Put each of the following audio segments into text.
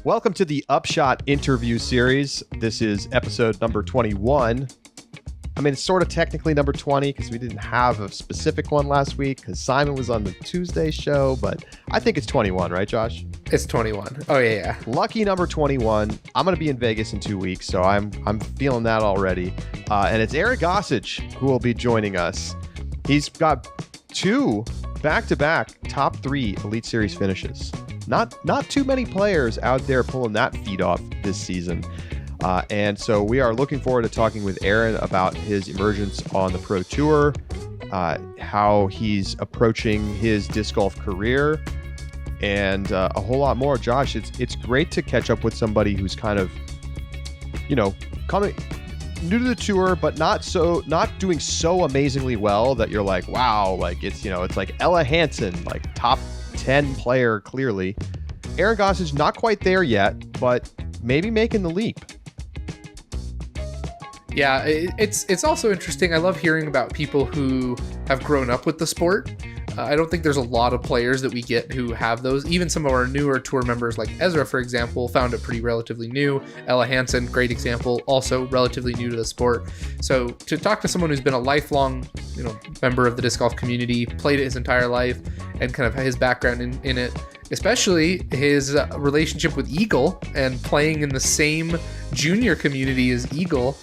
Welcome to the Upshot interview series. This is episode number 21. I mean, it's sort of technically number 20 because we didn't have a specific one last week because Simon was on the Tuesday show, but I think it's 21, right, Josh? It's 21. Oh, yeah. Lucky number 21. I'm going to be in Vegas in 2 weeks, so I'm feeling that already. And it's Aaron Gossage who will be joining us. He's got 2 back-to-back top 3 Elite Series finishes. Not too many players out there pulling that feat off this season. And so we are looking forward to talking with Aaron about his emergence on the Pro Tour, how he's approaching his disc golf career, and a whole lot more. Josh, it's great to catch up with somebody who's kind of, coming new to the tour, but not doing so amazingly well that you're like, wow, like it's like Ella Hansen, like top 10 player clearly. Aaron Gossage not quite there yet, but maybe making the leap. Yeah, it's also interesting. I love hearing about people who have grown up with the sport. I don't think there's a lot of players that we get who have those. Even some of our newer tour members, like Ezra, for example, found it pretty relatively new. Ella Hansen, great example, also relatively new to the sport. So to talk to someone who's been a lifelong, member of the disc golf community, played it his entire life, and kind of his background in it, especially his relationship with Eagle and playing in the same junior community as Eagle,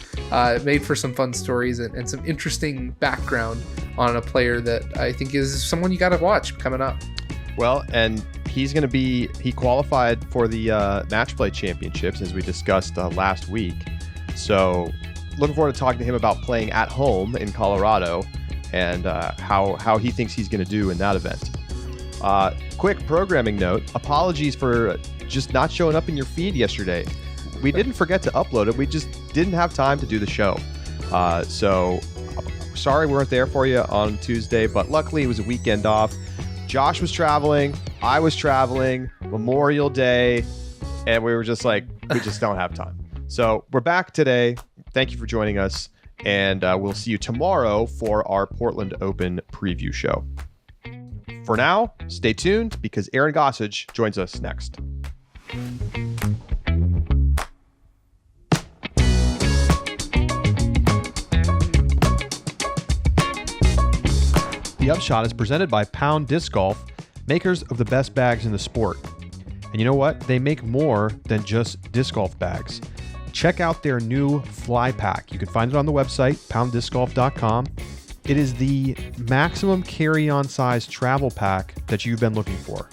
made for some fun stories and some interesting background on a player that I think is someone you got to watch coming up. Well, and he qualified for the match play championships as we discussed last week. So looking forward to talking to him about playing at home in Colorado and how he thinks he's going to do in that event. Quick programming note, apologies for just not showing up in your feed yesterday. We didn't forget to upload it. We just didn't have time to do the show. So sorry we weren't there for you on Tuesday, but luckily it was a weekend off. Josh was traveling. I was traveling. Memorial Day. And we were just like, we just don't have time. So we're back today. Thank you for joining us. And we'll see you tomorrow for our Portland Open preview show. For now, stay tuned because Aaron Gossage joins us next. The Upshot is presented by Pound Disc Golf, makers of the best bags in the sport. And you know what? They make more than just disc golf bags. Check out their new Fly Pack. You can find it on the website, pounddiscgolf.com. It is the maximum carry-on size travel pack that you've been looking for.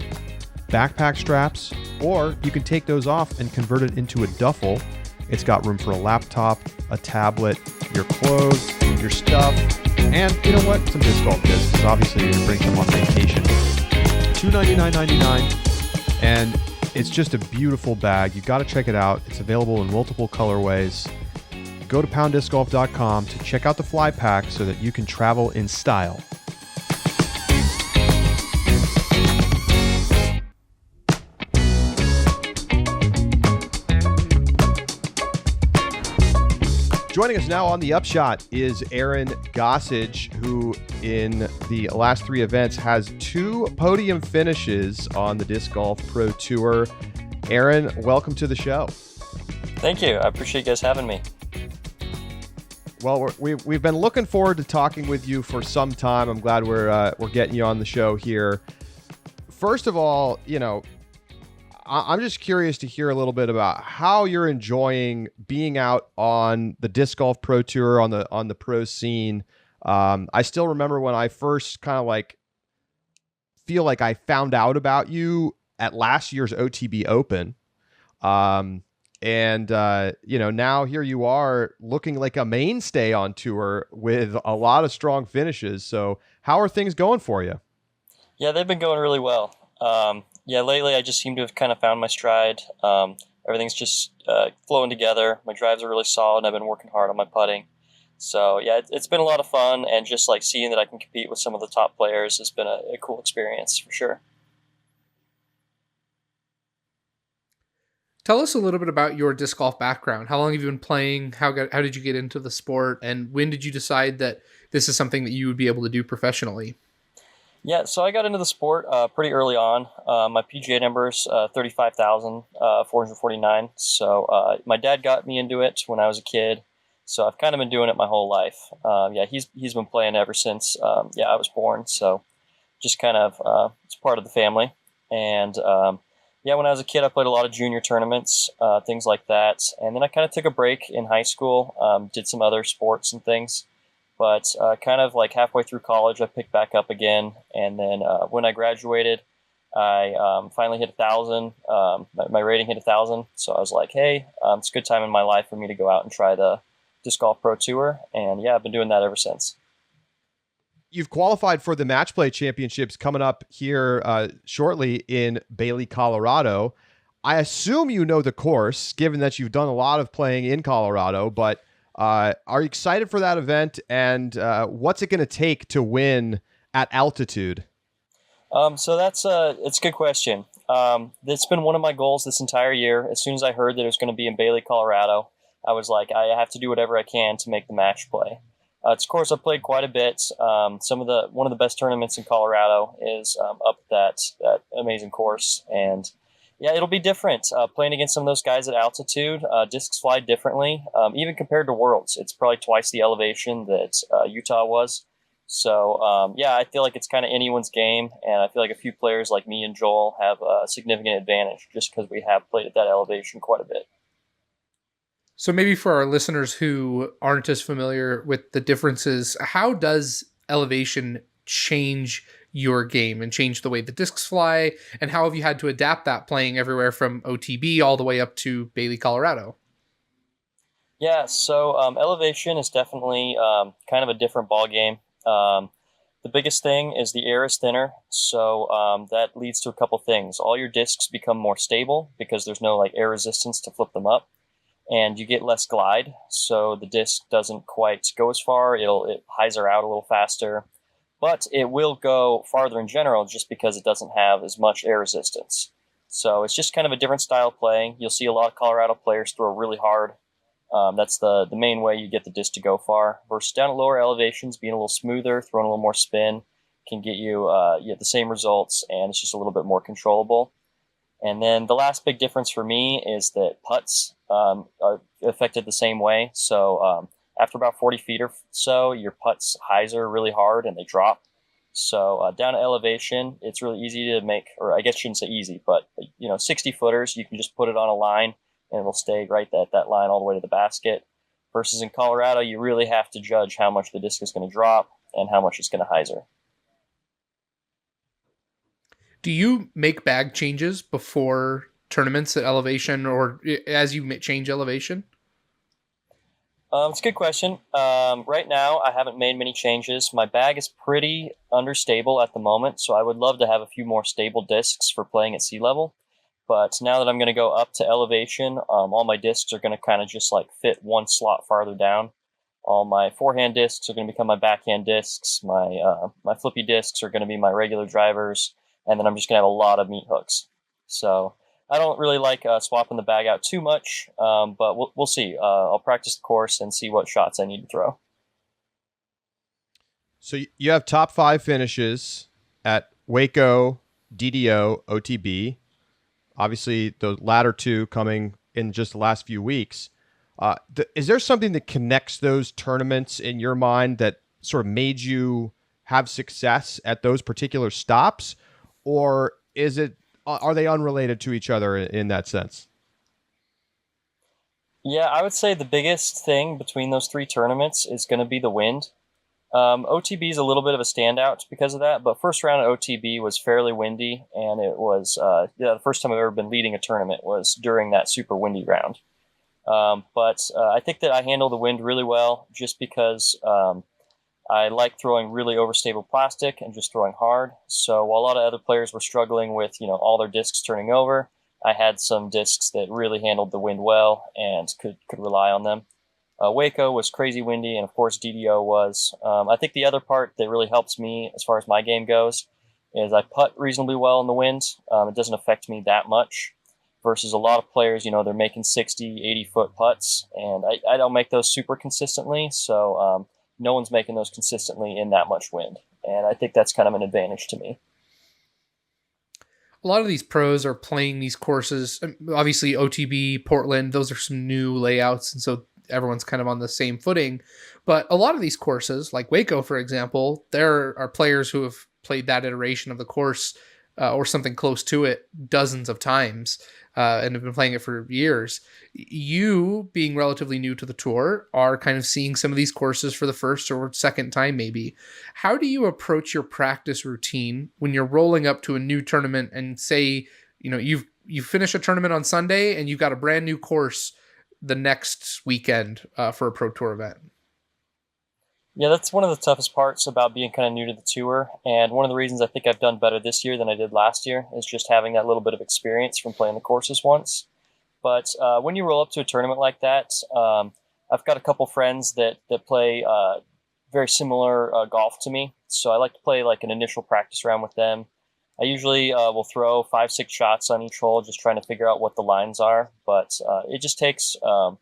Backpack straps, or you can take those off and convert it into a duffel. It's got room for a laptop, a tablet, your clothes, your stuff, and you know what? Some disc golf discs, because obviously you're going to bring them on vacation. $299.99, and it's just a beautiful bag. You got to check it out. It's available in multiple colorways. Go to pounddiscgolf.com to check out the Fly Pack so that you can travel in style. Joining us now on the Upshot is Aaron Gossage, who in the last 3 events has 2 podium finishes on the Disc Golf Pro Tour. Aaron, welcome to the show. Thank you. I appreciate you guys having me. Well, we've been looking forward to talking with you for some time. I'm glad we're getting you on the show here. First of all, I'm just curious to hear a little bit about how you're enjoying being out on the Disc Golf Pro Tour on the pro scene. I still remember when I first kind of feel like I found out about you at last year's OTB Open. Now here you are looking like a mainstay on tour with a lot of strong finishes. So how are things going for you? Yeah, they've been going really well. Lately I just seem to have kind of found my stride. Everything's just flowing together. My drives are really solid, and I've been working hard on my putting. So yeah, it's been a lot of fun, and just seeing that I can compete with some of the top players has been a cool experience for sure. Tell us a little bit about your disc golf background. How long have you been playing? How did you get into the sport? And when did you decide that this is something that you would be able to do professionally? Yeah, so I got into the sport pretty early on. My PGA number is 35,449. So my dad got me into it when I was a kid. So I've kind of been doing it my whole life. Yeah, he's been playing ever since I was born. So just kind of it's part of the family. And yeah, when I was a kid, I played a lot of junior tournaments, things like that. And then I kind of took a break in high school, did some other sports and things. But kind of like halfway through college, I picked back up again. And then when I graduated, I finally hit 1,000. My rating hit 1,000. So I was like, hey, it's a good time in my life for me to go out and try the Disc Golf Pro Tour. And yeah, I've been doing that ever since. You've qualified for the Match Play Championships coming up here shortly in Bailey, Colorado. I assume you know the course, given that you've done a lot of playing in Colorado, but are you excited for that event, and what's it going to take to win at altitude? So it's a good question. It's been one of my goals this entire year. As soon as I heard that it was going to be in Bailey, Colorado, I was like, I have to do whatever I can to make the match play. It's a course I've played quite a bit. One of the best tournaments in Colorado is up that amazing course, and yeah, it'll be different playing against some of those guys at altitude. Discs fly differently, even compared to Worlds. It's probably twice the elevation that Utah was. So yeah, I feel like it's kind of anyone's game, and I feel like a few players like me and Joel have a significant advantage just because we have played at that elevation quite a bit. So maybe for our listeners who aren't as familiar with the differences, how does elevation change your game and change the way the discs fly? And how have you had to adapt that playing everywhere from OTB all the way up to Bailey, Colorado? Yeah, so elevation is definitely kind of a different ball game. The biggest thing is the air is thinner, so that leads to a couple things. All your discs become more stable because there's no like air resistance to flip them up. And you get less glide, so the disc doesn't quite go as far. It hyzer out a little faster, but it will go farther in general just because it doesn't have as much air resistance. So it's just kind of a different style of playing. You'll see a lot of Colorado players throw really hard. That's the main way you get the disc to go far. Versus down at lower elevations, being a little smoother, throwing a little more spin can get you the same results, and it's just a little bit more controllable. And then the last big difference for me is that putts are affected the same way. So after about 40 feet or so, your putts hyzer really hard and they drop. So down at elevation, it's really easy to make, or I guess I shouldn't say easy, but 60 footers, you can just put it on a line and it'll stay right at that line all the way to the basket. Versus in Colorado, you really have to judge how much the disc is going to drop and how much it's going to hyzer. Do you make bag changes before tournaments at elevation or as you change elevation? It's a good question. Right now, I haven't made many changes. My bag is pretty understable at the moment, so I would love to have a few more stable discs for playing at sea level. But now that I'm going to go up to elevation, all my discs are going to kind of just like fit one slot farther down. All my forehand discs are going to become my backhand discs. My flippy discs are going to be my regular drivers. And then I'm just going to have a lot of meat hooks. So I don't really like swapping the bag out too much, but we'll see. I'll practice the course and see what shots I need to throw. So you have top 5 finishes at Waco, DDO, OTB. Obviously, the latter two coming in just the last few weeks. Is there something that connects those tournaments in your mind that sort of made you have success at those particular stops? Or are they unrelated to each other in that sense? Yeah, I would say the biggest thing between those 3 tournaments is going to be the wind. OTB is a little bit of a standout because of that, but first round at OTB was fairly windy, and it was the first time I've ever been leading a tournament was during that super windy round. But I think that I handle the wind really well just because I like throwing really overstable plastic and just throwing hard. So while a lot of other players were struggling with, all their discs turning over, I had some discs that really handled the wind well and could rely on them. Waco was crazy windy, and of course DDO was. I think the other part that really helps me as far as my game goes is I putt reasonably well in the wind. It doesn't affect me that much versus a lot of players, they're making 60, 80-foot putts, and I don't make those super consistently, so no one's making those consistently in that much wind. and I think that's kind of an advantage to me. A lot of these pros are playing these courses. Obviously, OTB, Portland, those are some new layouts, and so everyone's kind of on the same footing. But a lot of these courses, like Waco, for example, there are players who have played that iteration of the course or something close to it dozens of times and have been playing it for years. You, being relatively new to the tour, are kind of seeing some of these courses for the first or second time maybe. How do you approach your practice routine when you're rolling up to a new tournament and say, you finish a tournament on Sunday and you've got a brand new course the next weekend for a Pro Tour event? Yeah, that's one of the toughest parts about being kind of new to the tour. And one of the reasons I think I've done better this year than I did last year is just having that little bit of experience from playing the courses once. But when you roll up to a tournament like that, I've got a couple friends that play very similar golf to me. So I like to play like an initial practice round with them. I usually will throw 5-6 shots on each hole, just trying to figure out what the lines are. But it just takes a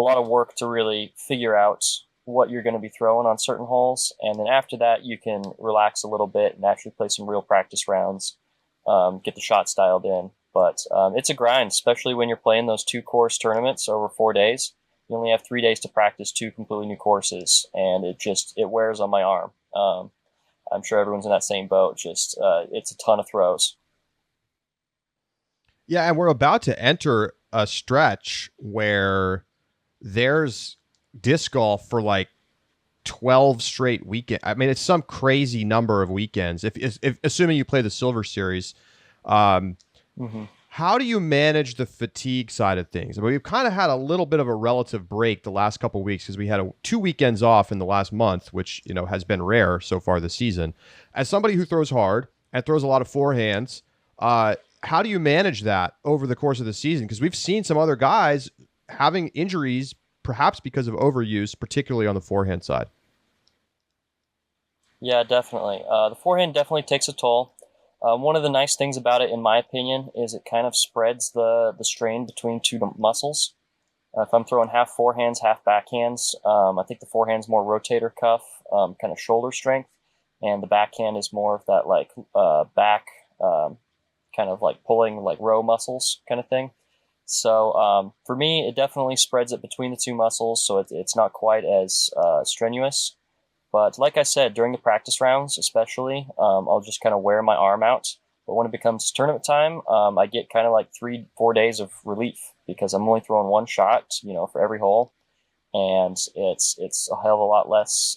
lot of work to really figure out what you're going to be throwing on certain holes. And then after that, you can relax a little bit and actually play some real practice rounds, get the shots dialed in. But it's a grind, especially when you're playing those 2-course tournaments over 4 days. You only have 3 days to practice 2 completely new courses, and it wears on my arm. I'm sure everyone's in that same boat. It's a ton of throws. Yeah, and we're about to enter a stretch where there's disc golf for like 12 straight weekends. I mean, it's some crazy number of weekends. If assuming you play the Silver Series, how do you manage the fatigue side of things? I mean, we've kind of had a little bit of a relative break the last couple of weeks because we had 2 weekends off in the last month, which has been rare so far this season. As somebody who throws hard and throws a lot of forehands, how do you manage that over the course of the season? Because we've seen some other guys having injuries, perhaps because of overuse, particularly on the forehand side. Yeah, definitely. The forehand definitely takes a toll. One of the nice things about it, in my opinion, is it kind of spreads the strain between 2 muscles. If I'm throwing half forehands, half backhands, I think the forehand's more rotator cuff, kind of shoulder strength, and the backhand is more of that like back, kind of like pulling like row muscles kind of thing. So for me, it definitely spreads it between the 2 muscles, so it's not quite as strenuous. But like I said, during the practice rounds especially, I'll just kind of wear my arm out. But when it becomes tournament time, I get kind of like 3-4 days of relief because I'm only throwing 1 shot, for every hole. And it's a hell of a lot less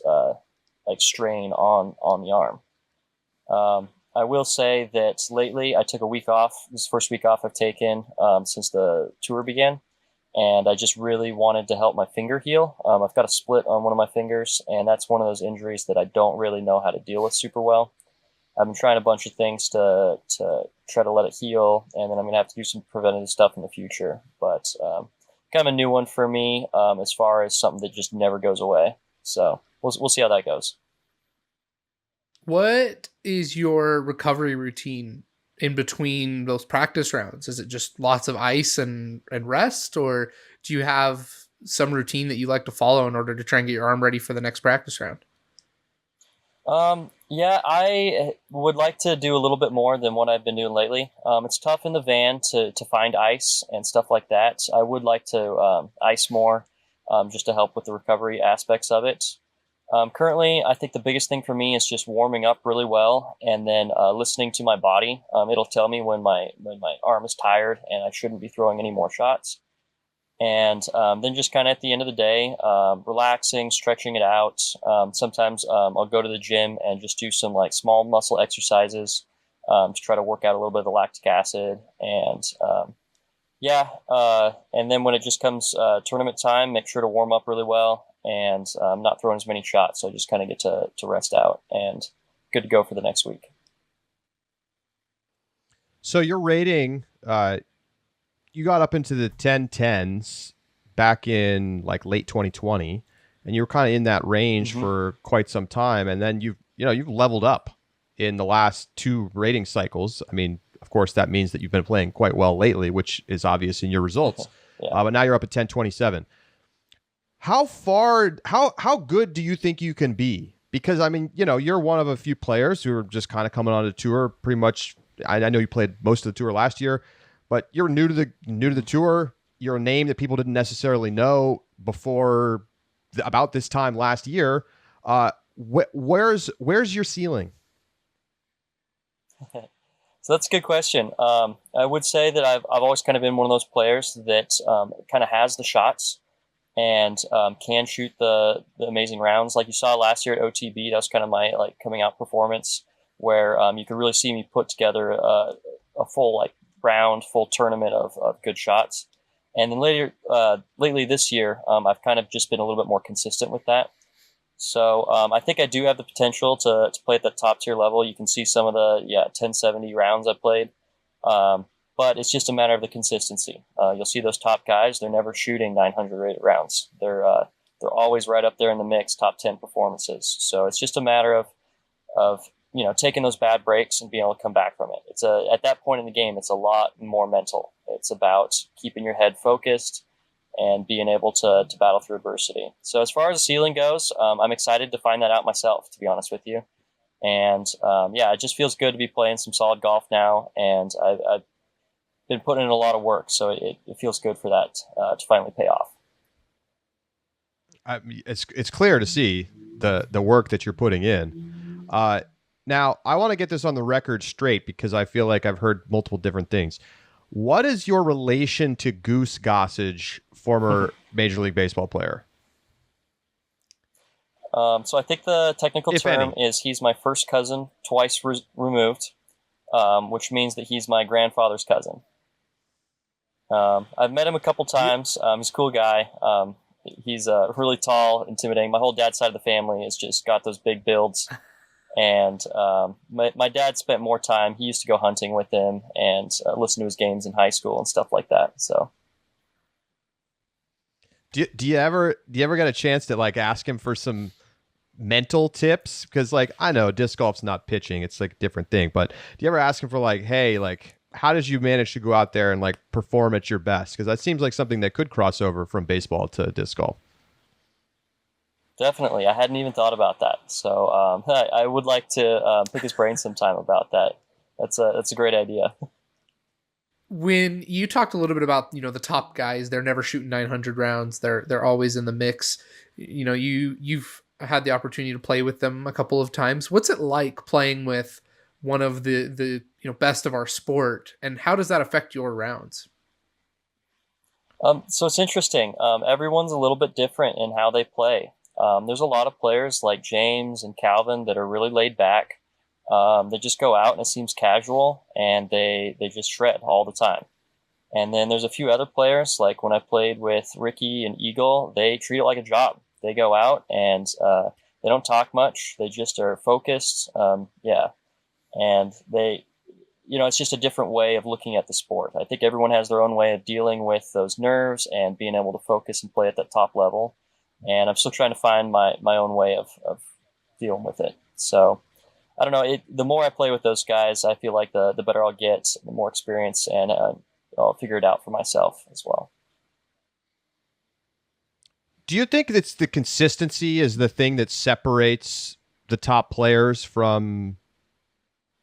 like strain on the arm. I will say that lately I took a week off. This is the first week off I've taken since the tour began. And I just really wanted to help my finger heal. I've got a split on one of my fingers, and that's one of those injuries that I don't really know how to deal with super well. I've been trying a bunch of things to try to let it heal, and then I'm going to have to do some preventative stuff in the future. But kind of a new one for me as far as something that just never goes away. So we'll see how that goes. What is your recovery routine in between those practice rounds? Is it just lots of ice and rest, or do you have some routine that you like to follow in order to try and get your arm ready for the next practice round? Yeah, I would like to do a little bit more than what I've been doing lately. It's tough in the van to find ice and stuff like that. I would like to ice more just to help with the recovery aspects of it. Currently, I think the biggest thing for me is just warming up really well and then listening to my body. It'll tell me when my arm is tired and I shouldn't be throwing any more shots. And then just kind of at the end of the day, relaxing, stretching it out. Sometimes I'll go to the gym and just do some like small muscle exercises to try to work out a little bit of the lactic acid. And and then when it just comes tournament time, make sure to warm up really well and not throwing as many shots. So I just kind of get to rest out and good to go for the next week. So your rating, you got up into the 10-10s back in like late 2020, and you were kind of in that range for quite some time. And then you've leveled up in the last 2 rating cycles. I mean, of course, that means that you've been playing quite well lately, which is obvious in your results. Yeah. But now you're up at 10-27. How good do you think you can be Because I mean, you're one of a few players who are just kind of coming on the tour. Pretty much, I know you played most of the tour last year, but you're new to the tour. You're a name that people didn't necessarily know before about this time last year. Where's your ceiling? So that's a good question. I would say that I've always kind of been one of those players that kind of has the shots and can shoot the amazing rounds. Like you saw last year at OTB, that was kind of my like coming out performance where you could really see me put together a full like round, full tournament of good shots. And then lately this year, I've kind of just been a little bit more consistent with that. So I think I do have the potential to play at the top tier level. You can see some of the 1070 rounds I played, but it's just a matter of the consistency. You'll see those top guys; they're never shooting 900 rated rounds. They're always right up there in the mix, top 10 performances. So it's just a matter of taking those bad breaks and being able to come back from it. At that point in the game, it's a lot more mental. It's about keeping your head focused and being able to battle through adversity. So as far as the ceiling goes, I'm excited to find that out myself, to be honest with you. And it just feels good to be playing some solid golf now. And I've been putting in a lot of work, so it feels good for that to finally pay off. It's clear to see the work that you're putting in. Now, I want to get this on the record straight because I feel like I've heard multiple different things. What is your relation to Gossage, former Major League Baseball player? So I think the technical term is he's my first cousin, twice removed, which means that he's my grandfather's cousin. I've met him a couple times. He's a cool guy. He's really tall, intimidating. My whole dad's side of the family has just got those big builds. And my dad spent more time. He used to go hunting with him and listen to his games in high school and stuff like that. So, do you ever get a chance to like ask him for some mental tips? Because like I know disc golf's not pitching; it's like a different thing. But do you ever ask him for like, hey, like how did you manage to go out there and like perform at your best? Because that seems like something that could cross over from baseball to disc golf. Definitely. I hadn't even thought about that. So I would like to pick his brain sometime about that. That's a great idea. When you talked a little bit about, the top guys, they're never shooting 900 rounds. They're always in the mix. You've had the opportunity to play with them a couple of times. What's it like playing with one of the best of our sport, and how does that affect your rounds? So it's interesting. Everyone's a little bit different in how they play. There's a lot of players like James and Calvin that are really laid back. They just go out and it seems casual and they just shred all the time. And then there's a few other players, like when I played with Ricky and Eagle, they treat it like a job. They go out and they don't talk much. They just are focused. And they, it's just a different way of looking at the sport. I think everyone has their own way of dealing with those nerves and being able to focus and play at that top level. And I'm still trying to find my own way of dealing with it. So I don't know. The more I play with those guys, I feel like the better I'll get, the more experience, and I'll figure it out for myself as well. Do you think it's the consistency is the thing that separates the top players from,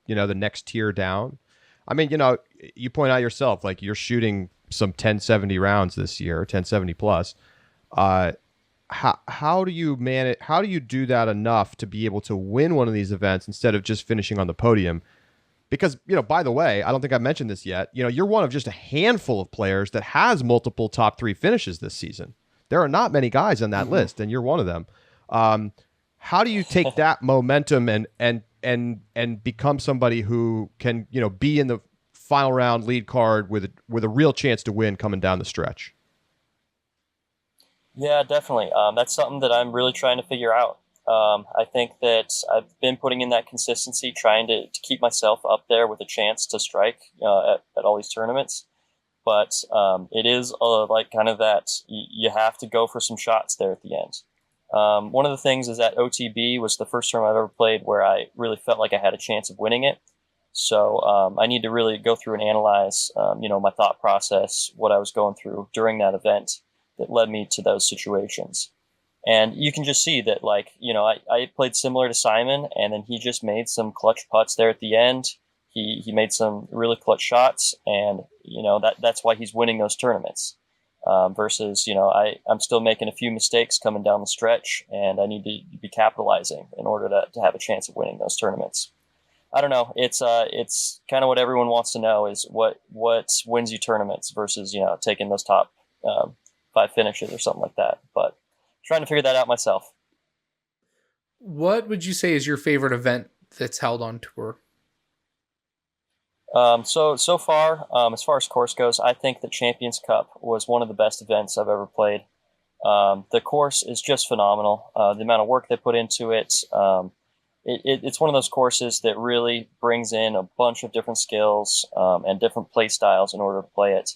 the next tier down? I mean, you point out yourself, like you're shooting some 1070 rounds this year, 1070 plus. How do you manage? How do you do that enough to be able to win one of these events instead of just finishing on the podium? Because, by the way, I don't think I mentioned this yet. You're one of just a handful of players that has multiple top 3 finishes this season. There are not many guys on that list, and you're one of them. How do you take that momentum and become somebody who can, be in the final round lead card with a real chance to win coming down the stretch? Yeah, definitely. That's something that I'm really trying to figure out. I think that I've been putting in that consistency, trying to keep myself up there with a chance to strike at all these tournaments. But it is like kind of that you have to go for some shots there at the end. One of the things is that OTB was the first tournament I've ever played where I really felt like I had a chance of winning it. So I need to really go through and analyze, my thought process, what I was going through during that event that led me to those situations. And you can just see that, like, I played similar to Simon, and then he just made some clutch putts there at the end. He made some really clutch shots, and that's why he's winning those tournaments. Versus, I'm still making a few mistakes coming down the stretch, and I need to be capitalizing in order to have a chance of winning those tournaments. I don't know. It's kind of what everyone wants to know is what wins you tournaments versus taking those top 5 finishes or something like that. But trying to figure that out myself. What would you say is your favorite event that's held on tour? So far, as far as course goes, I think the Champions Cup was one of the best events I've ever played. The course is just phenomenal. The amount of work they put into it. It's one of those courses that really brings in a bunch of different skills and different play styles in order to play it.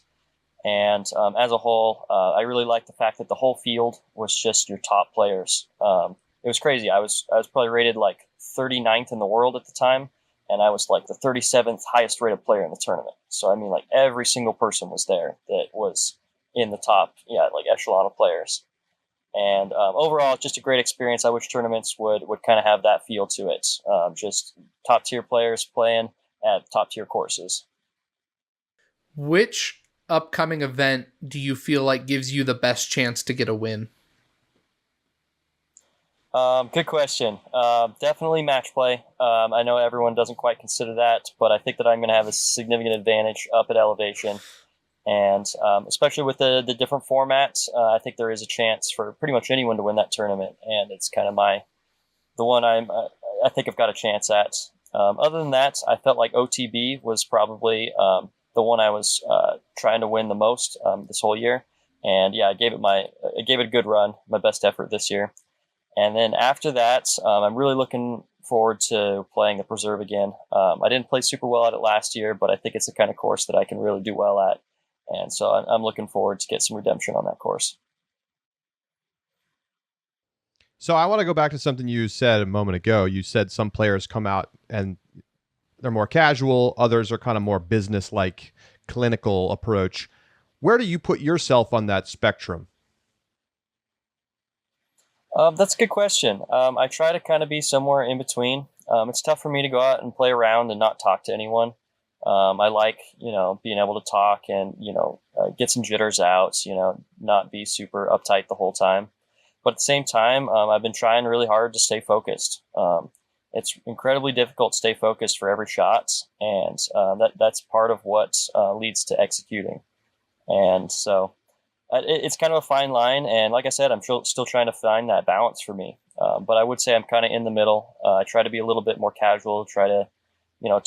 And as a whole, I really like the fact that the whole field was just your top players. It was crazy. I was probably rated like 39th in the world at the time, and I was like the 37th highest rated player in the tournament. So I mean, like every single person was there that was in the top, like echelon of players. And overall, just a great experience. I wish tournaments would kind of have that feel to it. Just top tier players playing at top tier courses. Which upcoming event do you feel like gives you the best chance to get a win? Good question. Definitely match play. I know everyone doesn't quite consider that, but I think that I'm going to have a significant advantage up at elevation. And especially with the different formats, I think there is a chance for pretty much anyone to win that tournament. And it's kind of the one I think I've got a chance at. Other than that, I felt like OTB was probably the one I was trying to win the most this whole year. And I gave it a good run, my best effort this year. And then after that, I'm really looking forward to playing the Preserve again. I didn't play super well at it last year, but I think it's the kind of course that I can really do well at. And so I'm looking forward to get some redemption on that course. So I want to go back to something you said a moment ago. You said some players come out and they're more casual. Others are kind of more business-like, clinical approach. Where do you put yourself on that spectrum? That's a good question. I try to kind of be somewhere in between. It's tough for me to go out and play around and not talk to anyone. I like, being able to talk and, get some jitters out, not be super uptight the whole time. But at the same time, I've been trying really hard to stay focused. It's incredibly difficult to stay focused for every shot. And that's part of what leads to executing. And so it's kind of a fine line. And like I said, I'm still trying to find that balance for me. But I would say I'm kind of in the middle. I try to be a little bit more casual, try to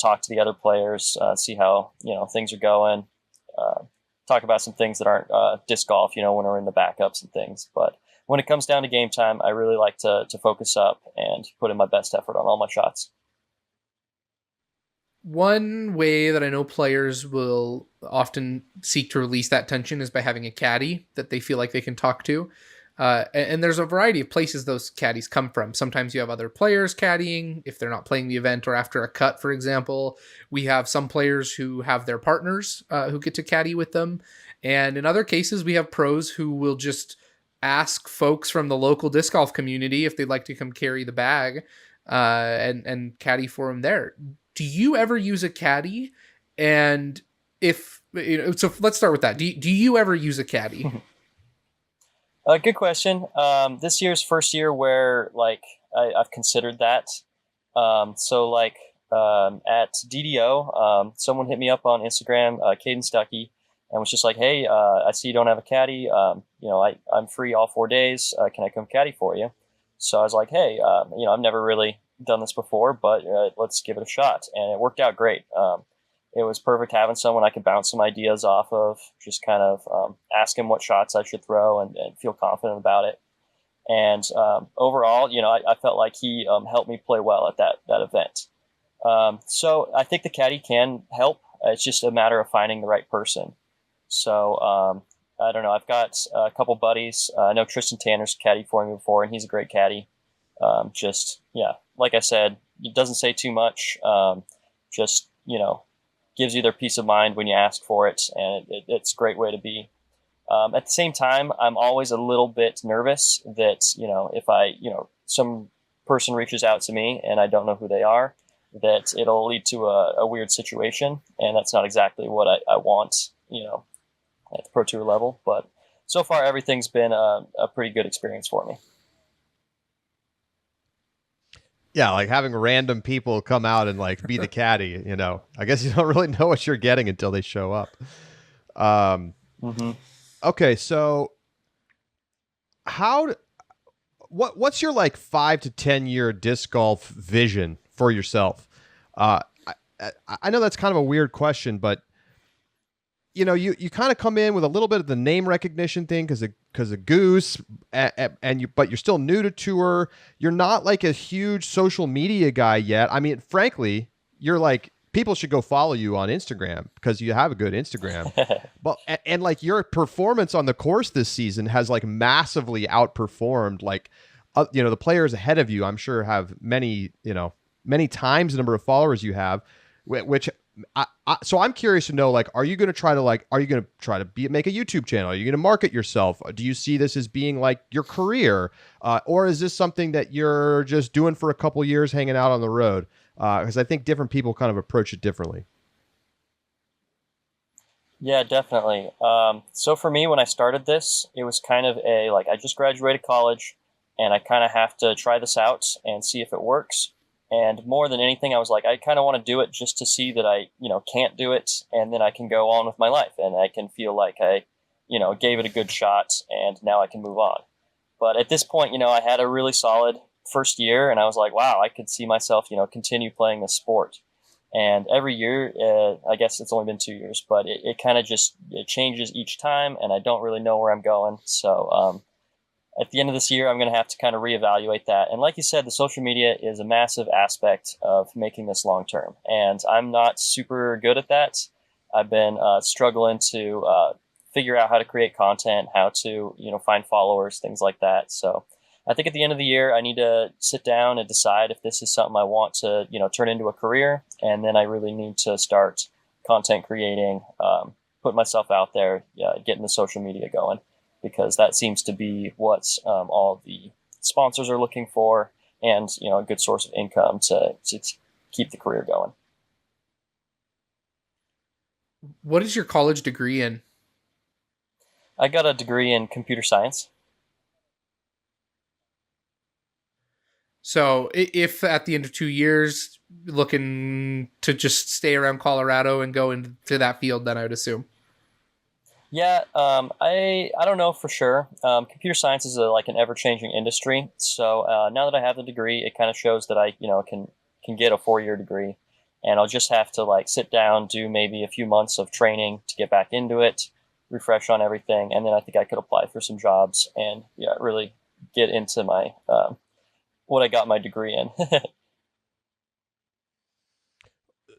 talk to the other players, see how, things are going, talk about some things that aren't disc golf, when we're in the backups and things. But when it comes down to game time, I really like to focus up and put in my best effort on all my shots. One way that I know players will often seek to release that tension is by having a caddy that they feel like they can talk to. And there's a variety of places those caddies come from. Sometimes you have other players caddying if they're not playing the event or after a cut, for example. We have some players who have their partners who get to caddy with them. And in other cases, we have pros who will just ask folks from the local disc golf community if they'd like to come carry the bag and caddy for them there. Do you ever use a caddy? And if, so let's start with that. Do you ever use a caddy? Good question. This year's first year where I've considered that. At DDO, someone hit me up on Instagram, Caden Stuckey, and was just like, "Hey, I see you don't have a caddy. I'm free all 4 days. Can I come caddy for you?" So I was like, "Hey, I've never really done this before, but let's give it a shot," and it worked out great. It was perfect having someone I could bounce some ideas off of, just kind of ask him what shots I should throw and feel confident about it. And overall, I felt like he helped me play well at that event. So I think the caddy can help. It's just a matter of finding the right person. So I don't know. I've got a couple buddies. I know Tristan Tanner's caddy for me before, and he's a great caddy. Like I said, it doesn't say too much. Gives you their peace of mind when you ask for it, and it's a great way to be. At the same time, I'm always a little bit nervous that, if some person reaches out to me and I don't know who they are, that it'll lead to a weird situation. And that's not exactly what I want, at the Pro Tour level. But so far, everything's been a pretty good experience for me. Yeah, like having random people come out and like be the caddy, I guess you don't really know what you're getting until they show up. Mm-hmm. Okay, so what's your like 5 to 10 year disc golf vision for yourself? I know that's kind of a weird question, but you kind of come in with a little bit of the name recognition thing because of Goose, but you're still new to tour. You're not like a huge social media guy yet. I mean, frankly, you're like, people should go follow you on Instagram because you have a good Instagram. But and like your performance on the course this season has like massively outperformed like the players ahead of you. I'm sure have many times the number of followers you have, which. So I'm curious to know, like, are you going to try to make a YouTube channel? Are you going to market yourself? Do you see this as being like your career? Or is this something that you're just doing for a couple years hanging out on the road? Because I think different people kind of approach it differently. Yeah, definitely. So for me, when I started this, it was kind of I just graduated college and I kind of have to try this out and see if it works. And more than anything, I was like, I kind of want to do it just to see that I, can't do it. And then I can go on with my life and I can feel like I, gave it a good shot and now I can move on. But at this point, I had a really solid first year and I was like, wow, I could see myself, continue playing this sport. And every year, I guess it's only been 2 years, but it kind of it changes each time and I don't really know where I'm going. So, at the end of this year, I'm going to have to kind of reevaluate that. And like you said, the social media is a massive aspect of making this long term. And I'm not super good at that. I've been struggling to figure out how to create content, how to, find followers, things like that. So I think at the end of the year, I need to sit down and decide if this is something I want to, turn into a career. And then I really need to start content creating, put myself out there, getting the social media going. Because that seems to be what all the sponsors are looking for and, a good source of income to keep the career going. What is your college degree in? I got a degree in computer science. So if at the end of 2 years, looking to just stay around Colorado and go into that field, then I would assume. Yeah, I don't know for sure. Computer science is an ever-changing industry. So now that I have the degree, it kind of shows that I can get a 4-year degree, and I'll just have to sit down, do maybe a few months of training to get back into it, refresh on everything, and then I think I could apply for some jobs and really get into my what I got my degree in.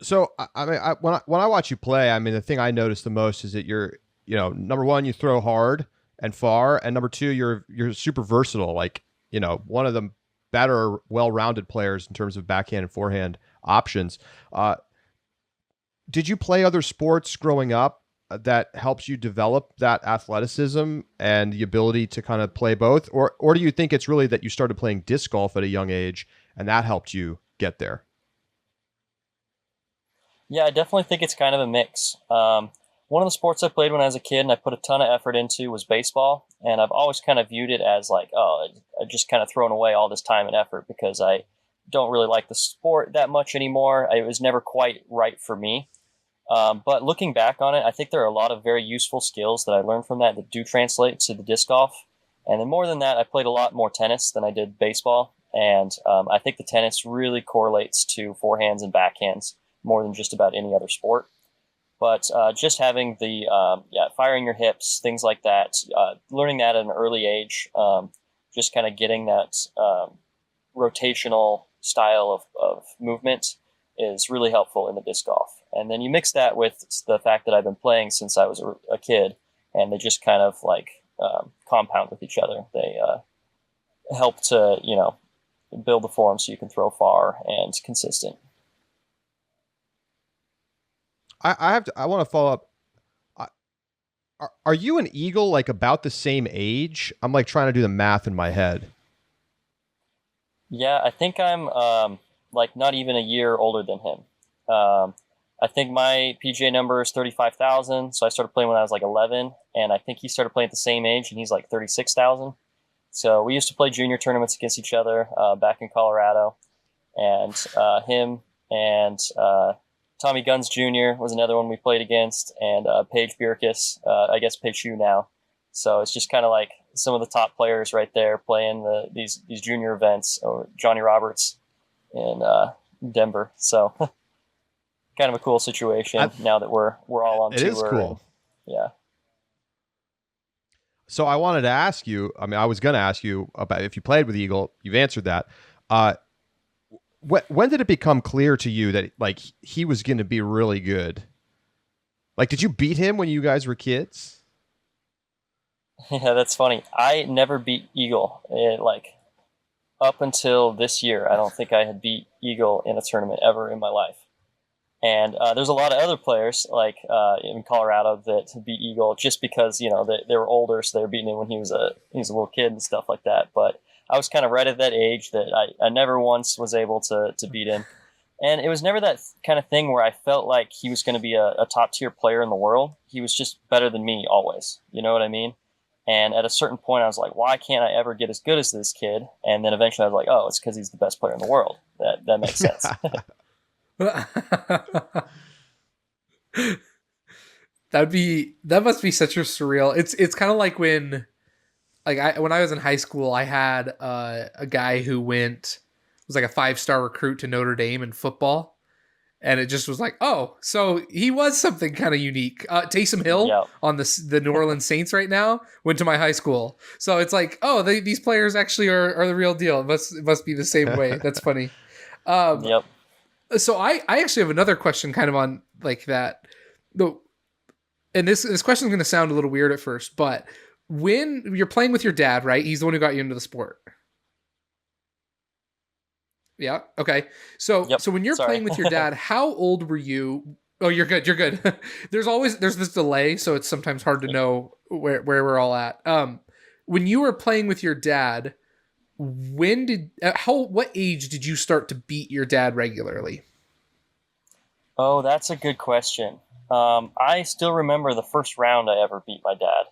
So I mean, when I watch you play, I mean, the thing I notice the most is that you're number one, you throw hard and far, and number two, you're super versatile. Like, one of the better, well-rounded players in terms of backhand and forehand options. Did you play other sports growing up that helps you develop that athleticism and the ability to kind of play both, or do you think it's really that you started playing disc golf at a young age and that helped you get there? Yeah, I definitely think it's kind of a mix. One of the sports I played when I was a kid and I put a ton of effort into was baseball. And I've always kind of viewed it as I just kind of thrown away all this time and effort because I don't really like the sport that much anymore. It was never quite right for me. But looking back on it, I think there are a lot of very useful skills that I learned from that do translate to the disc golf. And then more than that, I played a lot more tennis than I did baseball. And I think the tennis really correlates to forehands and backhands more than just about any other sport. But just having the firing your hips, things like that, learning that at an early age, just kind of getting that rotational style of movement is really helpful in the disc golf. And then you mix that with the fact that I've been playing since I was a kid, and they just kind of compound with each other. They help to build the form so you can throw far and consistent. I want to follow up. Are you and Eagle like about the same age? I'm like trying to do the math in my head. Yeah, I think I'm like not even a year older than him. I think my PGA number is 35,000, so I started playing when I was like 11, and I think he started playing at the same age, and he's like 36,000. So we used to play junior tournaments against each other back in Colorado, and him and Tommy Guns Jr. was another one we played against, and Paige Bierkes, I guess Paige Hugh now. So it's just kind of like some of the top players right there playing these junior events, or Johnny Roberts in Denver. So kind of a cool situation now that we're all on tour. It is cool. Yeah. So I wanted to ask you, I mean, I was going to ask you about if you played with Eagle. You've answered that. When did it become clear to you that like he was going to be really good? Like, did you beat him when you guys were kids? Yeah, that's funny. I never beat Eagle. Like up until this year, I don't think I had beat Eagle in a tournament ever in my life. And there's a lot of other players like in Colorado that beat Eagle just because they were older, so they were beating him when he was a little kid and stuff like that. But I was kind of right at that age that I never once was able to beat him. And it was never that kind of thing where I felt like he was going to be a top tier player in the world. He was just better than me always. You know what I mean? And at a certain point, I was like, why can't I ever get as good as this kid? And then eventually I was like, oh, it's because he's the best player in the world. That makes sense. That must be such a surreal. It's kind of like when I was in high school, I had a guy who was like a 5-star recruit to Notre Dame in football. And it just was like, oh, so he was something kind of unique. Taysom Hill on the New Orleans Saints right now went to my high school. So it's like, oh, these players actually are the real deal. It must be the same way. That's funny. Yep. So I actually have another question kind of on like that. And this question is going to sound a little weird at first, but when you're playing with your dad, right? He's the one who got you into the sport. Yeah. Okay. So when you're playing with your dad, how old were you? Oh, you're good. You're good. there's this delay, so it's sometimes hard to know where we're all at. When you were playing with your dad, what age did you start to beat your dad regularly? Oh, that's a good question. I still remember the first round I ever beat my dad.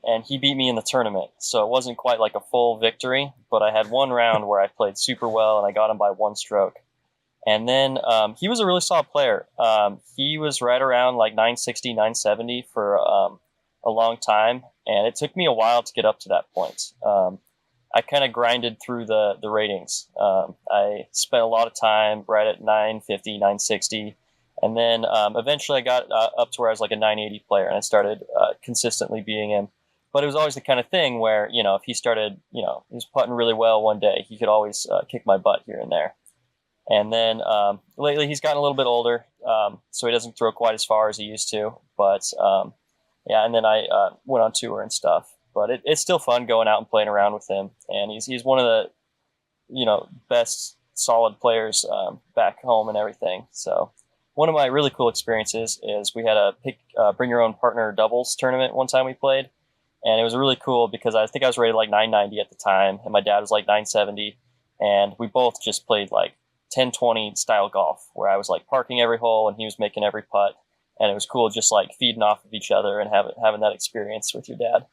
And he beat me in the tournament. So it wasn't quite like a full victory, but I had one round where I played super well and I got him by 1 stroke. And then he was a really solid player. He was right around like 960, 970 for a long time. And it took me a while to get up to that point. I kind of grinded through the ratings. I spent a lot of time right at 950, 960. And then eventually I got up to where I was like a 980 player, and I started consistently beating him. But it was always the kind of thing where, if he started, he was putting really well one day, he could always kick my butt here and there. And then lately he's gotten a little bit older, so he doesn't throw quite as far as he used to. But and then I went on tour and stuff. But it's still fun going out and playing around with him. And he's one of the, best solid players back home and everything. So one of my really cool experiences is we had a bring your own partner doubles tournament one time we played. And it was really cool because I think I was rated like 990 at the time, and my dad was like 970. And we both just played like 10-20 style golf, where I was like parking every hole and he was making every putt. And it was cool just like feeding off of each other and having that experience with your dad.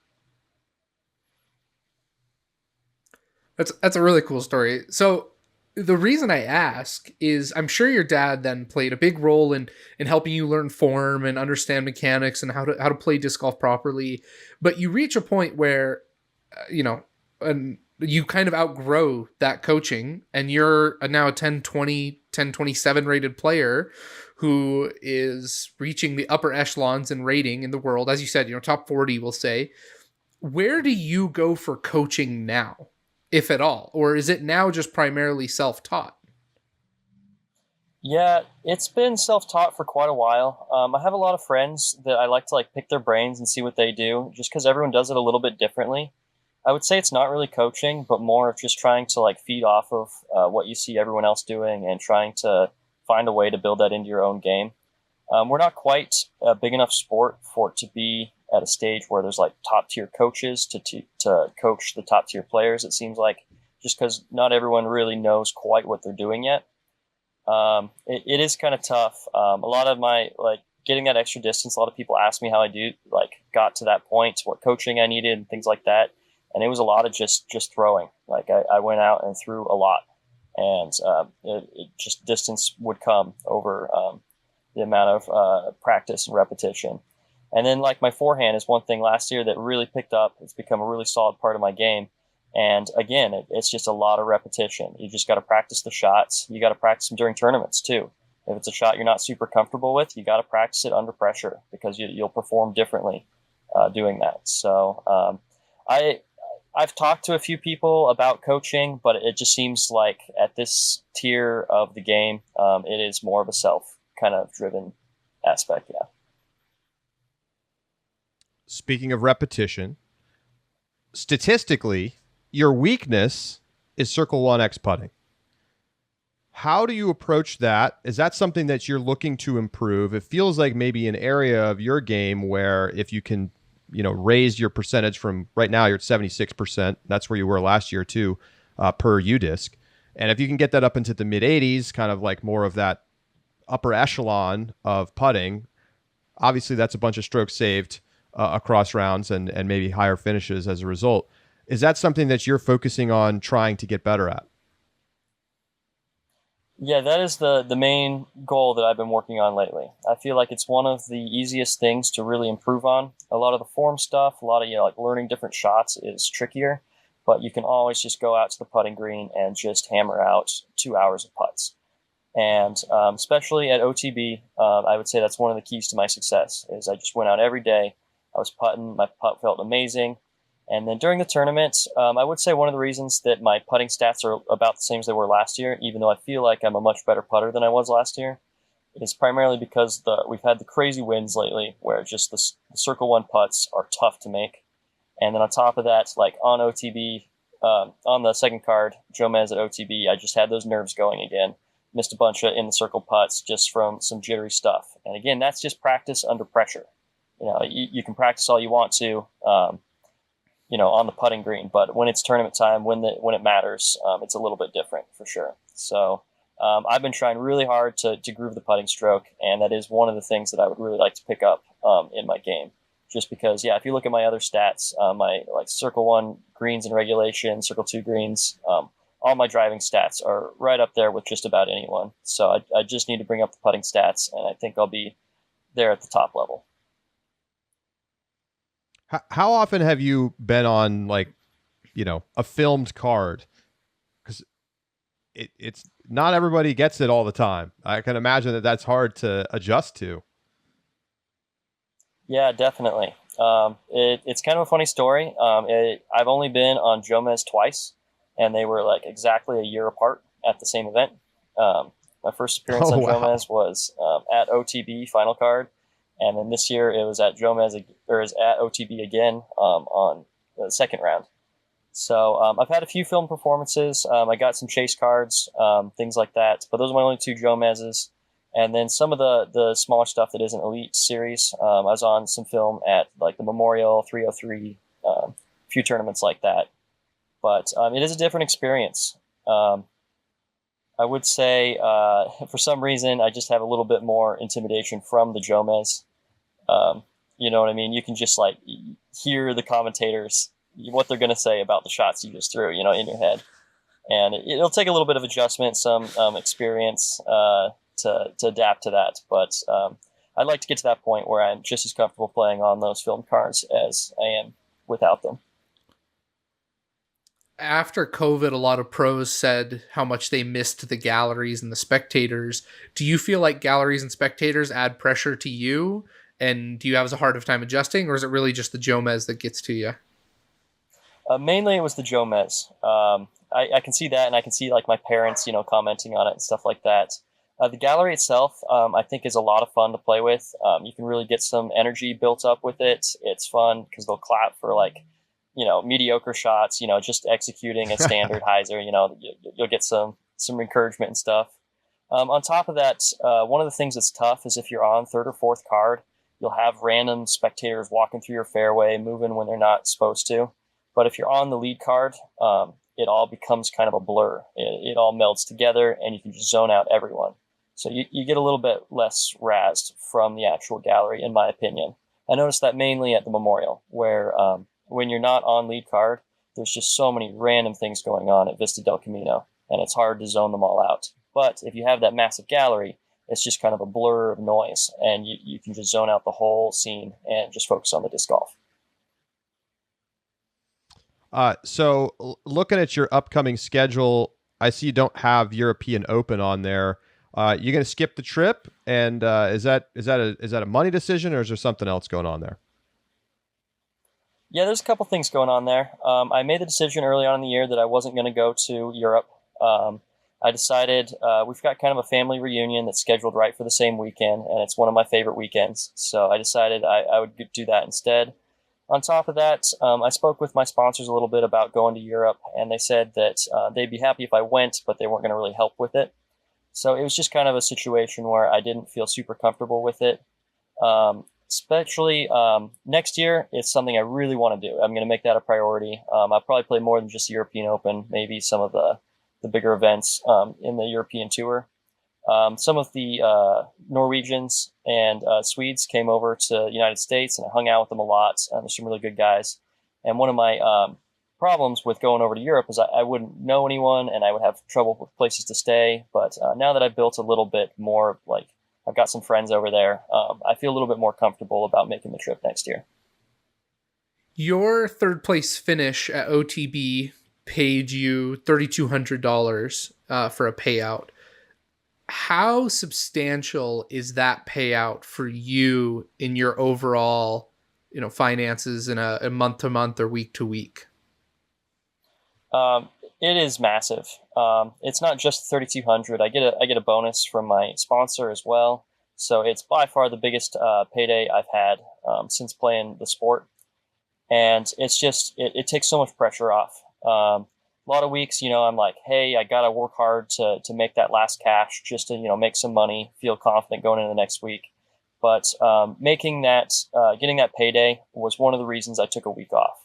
That's a really cool story. So the reason I ask is I'm sure your dad then played a big role in helping you learn form and understand mechanics and how to play disc golf properly. But you reach a point where, and you kind of outgrow that coaching, and you're now a 10-20, 10-27 rated player who is reaching the upper echelons in rating in the world. As you said, top 40, we'll say. Where do you go for coaching now, if at all? Or is it now just primarily self-taught? Yeah, it's been self-taught for quite a while. I have a lot of friends that I like to pick their brains and see what they do, just because everyone does it a little bit differently. I would say it's not really coaching, but more of just trying to feed off of what you see everyone else doing and trying to find a way to build that into your own game. We're not quite a big enough sport for it to be at a stage where there's like top tier coaches to coach the top tier players. It seems like, just because not everyone really knows quite what they're doing yet. It is kind of tough. A lot of my getting that extra distance. A lot of people ask me how I got to that point, what coaching I needed, and things like that. And it was a lot of just throwing. I went out and threw a lot, and it just distance would come over the amount of practice and repetition. And then my forehand is one thing last year that really picked up. It's become a really solid part of my game. And again, it's just a lot of repetition. You just got to practice the shots. You got to practice them during tournaments too. If it's a shot you're not super comfortable with, you got to practice it under pressure, because you'll perform differently doing that. So I've talked to a few people about coaching, but it just seems like at this tier of the game, it is more of a self kind of driven aspect. Yeah. Speaking of repetition, statistically, your weakness is circle 1X putting. How do you approach that? Is that something that you're looking to improve? It feels like maybe an area of your game where if you can, raise your percentage from right now, you're at 76%. That's where you were last year too, per UDisc. And if you can get that up into the mid 80s, kind of like more of that upper echelon of putting, obviously that's a bunch of strokes saved across rounds and maybe higher finishes as a result. Is that something that you're focusing on trying to get better at? Yeah, that is the main goal that I've been working on lately. I feel like it's one of the easiest things to really improve on. A lot of the form stuff, a lot of learning different shots is trickier, but you can always just go out to the putting green and just hammer out 2 hours of putts. And especially at OTB, I would say that's one of the keys to my success. Is I just went out every day. I was putting. My putt felt amazing. And then during the tournament, I would say one of the reasons that my putting stats are about the same as they were last year, even though I feel like I'm a much better putter than I was last year, is primarily because we've had the crazy winds lately where just the circle 1 putts are tough to make. And then on top of that, on OTB, on the second card, Jomez at OTB, I just had those nerves going again. Missed a bunch of in the circle putts just from some jittery stuff. And again, that's just practice under pressure. You can practice all you want to, on the putting green, but when it's tournament time, when it matters, it's a little bit different for sure. So I've been trying really hard to groove the putting stroke, and that is one of the things that I would really like to pick up in my game. Just because, if you look at my other stats, my circle 1 greens in regulation, circle 2 greens, all my driving stats are right up there with just about anyone. So I just need to bring up the putting stats, and I think I'll be there at the top level. How often have you been on a filmed card? Because it's not everybody gets it all the time. I can imagine that that's hard to adjust to. Yeah, definitely. It's kind of a funny story. I've only been on Jomez twice, and they were exactly a year apart at the same event. My first appearance on Jomez was at OTB final card. And then this year it was at Jomez, or is at OTB again on the second round. So I've had a few film performances. I got some chase cards, things like that. But those are my only 2 Jomez's. And then some of the smaller stuff that isn't Elite Series. I was on some film at the Memorial 303, a few tournaments like that. But it is a different experience. I would say for some reason I just have a little bit more intimidation from the Jomez. You know what I mean? You can just hear the commentators, what they're going to say about the shots you just threw, in your head. And it'll take a little bit of adjustment, some experience to adapt to that. But I'd like to get to that point where I'm just as comfortable playing on those film cards as I am without them. After COVID, a lot of pros said how much they missed the galleries and the spectators. Do you feel like galleries and spectators add pressure to you? And do you have a hard time adjusting, or is it really just the Jomez that gets to you? Mainly it was the Jomez. I can see that, and I can see my parents, commenting on it and stuff like that. The gallery itself, I think, is a lot of fun to play with. You can really get some energy built up with it. It's fun because they'll clap for mediocre shots, just executing a standard hyzer, you'll get some encouragement and stuff. On top of that, one of the things that's tough is if you're on third or fourth card, you'll have random spectators walking through your fairway, moving when they're not supposed to. But if you're on the lead card, it all becomes kind of a blur. It all melds together, and you can just zone out everyone. So you get a little bit less razzed from the actual gallery, in my opinion. I noticed that mainly at the Memorial, where when you're not on lead card, there's just so many random things going on at Vista del Camino, and it's hard to zone them all out. But if you have that massive gallery, it's just kind of a blur of noise, and you can just zone out the whole scene and just focus on the disc golf. So looking at your upcoming schedule, I see you don't have European Open on there. You're going to skip the trip, and is that a money decision, or is there something else going on there? Yeah, there's a couple things going on there. I made the decision early on in the year that I wasn't going to go to Europe. I decided we've got kind of a family reunion that's scheduled right for the same weekend, and it's one of my favorite weekends. So I decided I would do that instead. On top of that, I spoke with my sponsors a little bit about going to Europe, and they said that they'd be happy if I went, but they weren't going to really help with it. So it was just kind of a situation where I didn't feel super comfortable with it. Especially next year, it's something I really want to do. I'm going to make that a priority. I'll probably play more than just the European Open, maybe some of the bigger events in the European Tour. Some of the Norwegians and Swedes came over to the United States, and I hung out with them a lot. There's some really good guys. And one of my problems with going over to Europe is I wouldn't know anyone, and I would have trouble with places to stay. But now that I've built a little bit more, like I've got some friends over there, I feel a little bit more comfortable about making the trip next year. Your third place finish at OTB paid you $3,200 for a payout. How substantial is that payout for you in your overall, finances in a month to month or week to week? It is massive. It's not just $3,200. I get a bonus from my sponsor as well. So it's by far the biggest payday I've had since playing the sport. And it's just, it takes so much pressure off. A lot of weeks, I'm like, hey, I got to work hard to make that last cash just to, make some money, feel confident going into the next week. But getting that payday was one of the reasons I took a week off.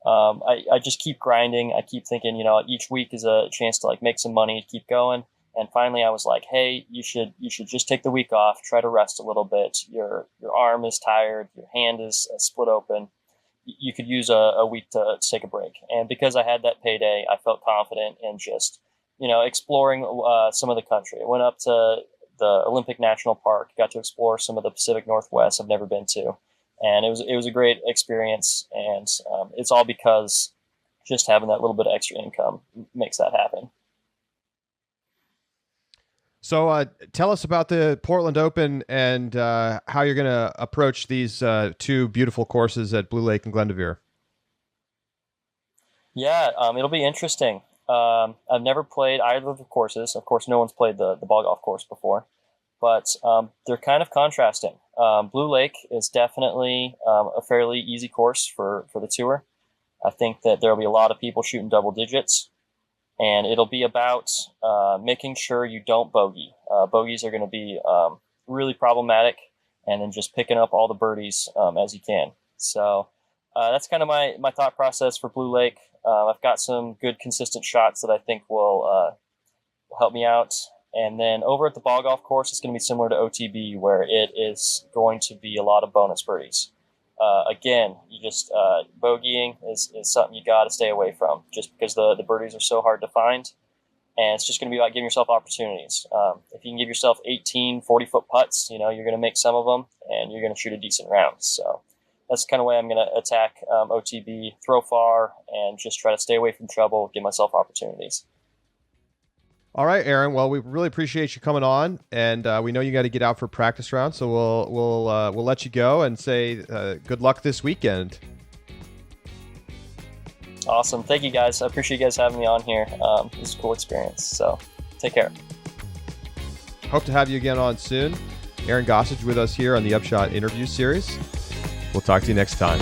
I just keep grinding. I keep thinking, each week is a chance to make some money, keep going. And finally I was like, hey, you should just take the week off, try to rest a little bit. Your arm is tired. Your hand is split open. You could use a week to take a break. And because I had that payday, I felt confident in just, exploring some of the country. I went up to the Olympic National Park, got to explore some of the Pacific Northwest I've never been to. And it was a great experience, and it's all because just having that little bit of extra income makes that happen. So tell us about the Portland Open and how you're going to approach these two beautiful courses at Blue Lake and Glendevere. Yeah, it'll be interesting. I've never played either of the courses. Of course, no one's played the ball golf course before. But they're kind of contrasting. Blue Lake is definitely a fairly easy course for the tour. I think that there will be a lot of people shooting double digits, and it'll be about making sure you don't bogey. Bogeys are going to be really problematic, and then just picking up all the birdies as you can. So that's kind of my thought process for Blue Lake. I've got some good consistent shots that I think will help me out. And then over at the ball golf course, it's going to be similar to OTB, where it is going to be a lot of bonus birdies. Again, you just bogeying is something you got to stay away from, just because the birdies are so hard to find. And it's just going to be about giving yourself opportunities. If you can give yourself 18 40-foot putts, you're going to make some of them, and you're going to shoot a decent round. So that's the kind of way I'm going to attack OTB, throw far, and just try to stay away from trouble, give myself opportunities. All right, Aaron. Well, we really appreciate you coming on, and we know you got to get out for practice round, so we'll let you go and say good luck this weekend. Awesome. Thank you, guys. I appreciate you guys having me on here. It's a cool experience, so take care. Hope to have you again on soon. Aaron Gossage with us here on the Upshot interview series. We'll talk to you next time.